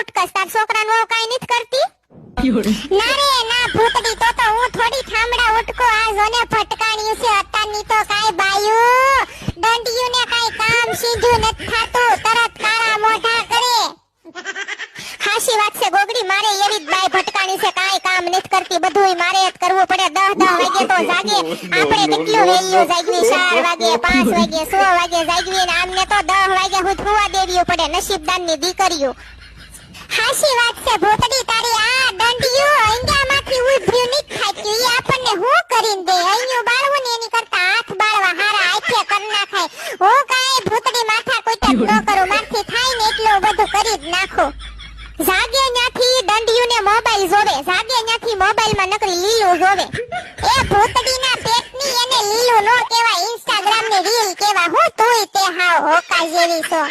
ઉટકસ તાર છોકરાનો વહુ કાઈ નથી કરતી ના રે ના ભૂતડી તો હું થોડી ઠામડા ઉટકો આ જોને ફટકાણ્યું છે અત્યારની તો કાઈ બાયું દંડિયું ને કાઈ કામ સીધું નથી થાતું તરત કાળા મોઢા કરે હાસી વાત છે ગોગડી મારે એવી જ બાઈ ભટકાણી છે કાઈ કામ નથી કરતી બધુંય મારે જ કરવું પડે 10 વાગે તો જાગે આપણે કેટલું વેલ્યુ જાગવી 4 વાગે 5 વાગે 6 વાગે જાગવી ને આમને તો 10 વાગે સુધી સુવા દેવી પડે નસીબદારની દીકરીઓ હાસી વાત છે ભૂતડી તારી આ દંડિયું અંગામાંથી ઉભ્યું નથી થાતું ઈ આપણને હું કરીને દે અહીંયું બાળવું ને એની કરતા હાથ બાળવા હારા આખે કર નાખાય હું કાઈ ભૂતડી માથા કોઈટ ન કરું મારથી થાય ને એટલું બધું કરી જ નાખો જાગે ન્યાથી દંડિયું ને મોબાઈલ જોવે જાગે ન્યાથી મોબાઈલમાં નકરી લીલું જોવે એ ભૂતડીના પેટની એને લીલું નો કહેવાય ઇન્સ્ટાગ્રામ ની રીલ કહેવાય હું તોય તે હાવ હોકા જેવી છો